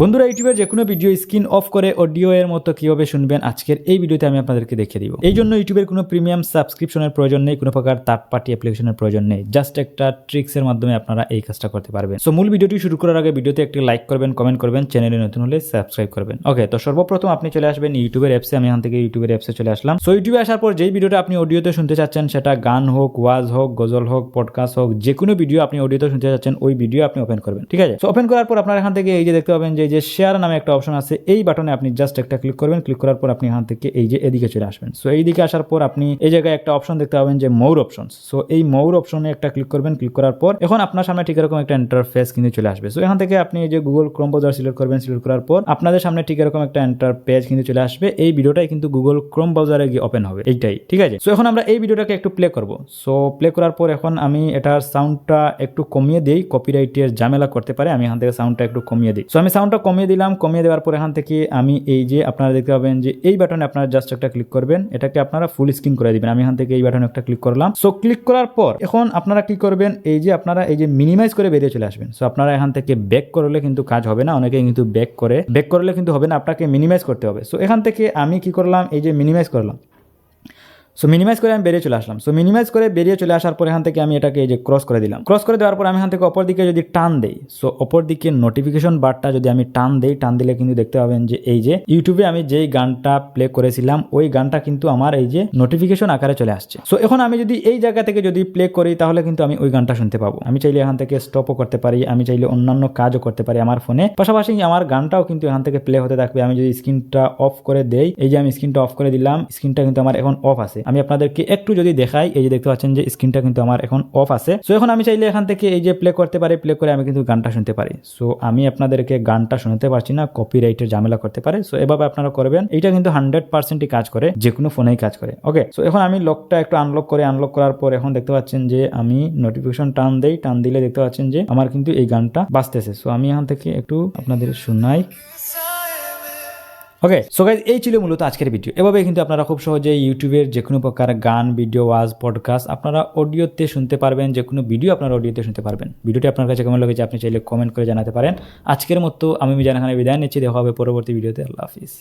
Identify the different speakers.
Speaker 1: বন্ধুরা, ইউটিউবের যে কোনো ভিডিও স্ক্রিন অফ করে অডিও এর মতো কিভাবে শুনবেন আজকের এই ভিডিওতে আমি আপনাদেরকে দেখিয়ে দিব। এই জন্য ইউটিউবের কোনো প্রিমিয়াম সাবস্ক্রিপশনের প্রয়োজন নেই, কোনো প্রকার থার্ড পার্টি অ্যাপ্লিকেশনের প্রয়োজন নেই। জাস্ট একটা ট্রিক্সের মাধ্যমে আপনারা এই কাজটা করতে পারবেন। সো মূল ভিডিওটি শুরু করার আগে ভিডিওতে একটি লাইক করবেন, কমেন্ট করবেন, চ্যানেলে নতুন হলে সাবস্ক্রাইব করবেন। ওকে, তো সর্বপ্রথম আপনি চলে আসবেন ইউটিউবের অ্যাপসে। আমি এখান থেকে ইউটিউবের অ্যাপসে চলে আসলাম। সো ইউটিউবে আসার পর যেই ভিডিওটা আপনি অডিওতে শুনতে চাচ্ছেন, সেটা গান হোক, ওয়াজ হোক, গজল হোক, পডকাস্ট হোক, যে কোনো ভিডিও আপনি অডিওতে শুনতে চাচ্ছেন ওই ভিডিও আপনি ওপেন করবেন। ঠিক আছে? সো ওপেন করার পর আপনার এখান থেকে এই যে দেখতে পাবেন যে শেয়ার নামে একটা অপশন আছে, এই বাটনে আপনি জাস্ট একটা ক্লিক করবেন। ক্লিক করার পর আপনি এখান থেকে এই যে এদিকে চলে আসবেন। সো এইদিকে আসার পর আপনি এই জায়গায় একটা অপশন দেখতে পাবেন যে মোর অপশনস। সো এই মোর অপশনে একটা ক্লিক করবেন। ক্লিক করার পর এখন আপনার সামনে ঠিক এরকম একটা ইন্টারফেস কিন্তু চলে আসবে। সো এখান থেকে আপনি এই যে গুগল ক্রোম ব্রাউজার সিলেক্ট করবেন। সিলেক্ট করার পর আপনাদের সামনে ঠিক এরকম একটা ইন্টারপেজ কিন্তু চলে আসবে। এই ভিডিওটাই কিন্তু গুগল ক্রোম ব্রাউজারে গিয়ে ওপেন হবে, এইটাই। ঠিক আছে? সো এখন আমরা এই ভিডিওটাকে একটু প্লে করব। সো প্লে করার পর এখন আমি এটার সাউন্ডটা একটু কমিয়ে দিই, কপিরাইটের ঝামেলা করতে পারে। আমি এখান থেকে সাউন্ডটা একটু কমিয়ে দিই। সো আমি সাউন্ডটা কমিয়ে দিলাম। কমিয়ে দেওয়ার পর এখান থেকে আমি এই যে আপনারা দেখতে পাবেন যে এই বাটনে আপনারা জাস্ট একটা ক্লিক করবেন। এটাকে আপনারা ফুল স্ক্রিন করে দিবেন। আমি এখান থেকে এই বাটনে একটা ক্লিক করলাম। সো ক্লিক করার পর এখন আপনারা কি করবেন, এই যে আপনারা এই যে মিনিমাইজ করে বেরিয়ে চলে আসবেন। সো আপনারা এখান থেকে ব্যাক করলে কিন্তু কাজ হবে না, অনেকে কিন্তু ব্যাক করলে কিন্তু হবে না, আপনাকে মিনিমাইজ করতে হবে। সো এখান থেকে আমি কি করলাম, এই যে মিনিমাইজ করলাম। সো মিনিমাইজ করে আমি বেরিয়ে চলে আসলাম। সো মিনিমাইজ করে বেরিয়ে চলে আসার পর এখান থেকে আমি এটাকে এই যে ক্রস করে দিলাম। ক্রস করে দেওয়ার পর আমি এখান থেকে অপর দিকে যদি টান দেই, সো অপর দিকে নোটিফিকেশন বারটা যদি আমি টান দিলে কিন্তু দেখতে পাবেন যে এই যে ইউটিউবে আমি যেই গানটা প্লে করেছিলাম ওই গানটা কিন্তু আমার এই যে নোটিফিকেশন আকারে চলে আসছে। সো এখন আমি যদি এই জায়গা থেকে যদি প্লে করি তাহলে কিন্তু আমি ওই গানটা শুনতে পাবো। আমি চাইলে এখান থেকে স্টপও করতে পারি, আমি চাইলে অন্যান্য কাজও করতে পারি আমার ফোনে। পাশাপাশি আমার গানটাও কিন্তু এখান থেকে প্লে হতে থাকবে। আমি যদি স্ক্রিনটা অফ করে দেই, এই যে আমি স্ক্রিনটা অফ করে দিলাম, স্ক্রিনটা কিন্তু আমার এখন অফ আছে। আমি আপনাদেরকে একটু যদি দেখাই, এই যে দেখতে পাচ্ছেন যে স্ক্রিনটা কিন্তু আমার এখন অফ আছে। সো এখন আমি চাইলে এখান থেকে এই যে প্লে করতে পারি, প্লে করে আমি কিন্তু গানটা শুনতে পারি। সো আমি আপনাদেরকে গানটা শুনতে পারছি না, কপিরাইটের ঝামেলা করতে পারে। সো এভাবে আপনারা করবেন। এটা কিন্তু 100%ই কাজ করে, যে কোনো ফোনেই কাজ করে। ওকে, সো এখন আমি লকটা একটু আনলক করার পর এখন দেখতে পাচ্ছেন যে আমি নোটিফিকেশন টান দিলে দেখতে পাচ্ছেন যে আমার কিন্তু এই গানটা বাজতেছে। সো আমি এখান থেকে একটু আপনাদের শোনাই। ওকে, সো গাইজ, এই ছিল মূলত আজকের ভিডিও। এভাবে কিন্তু আপনারা খুব সহজে ইউটিউবের যে কোনো প্রকার গান, ভিডিও, ওয়াজ, পডকাস্ট আপনারা অডিওতে শুনতে পারবেন। যে কোনো ভিডিও আপনারা অডিওতে শুনতে পারবেন। ভিডিওটি আপনার কাছে কেমন লেগেছে আপনি চাইলে কমেন্ট করে জানাতে পারেন। আজকের মতো আমি মিজান খানের বিদায় নিচ্ছি। দেখা হবে পরবর্তী ভিডিওতে। আল্লাহ হাফিজ।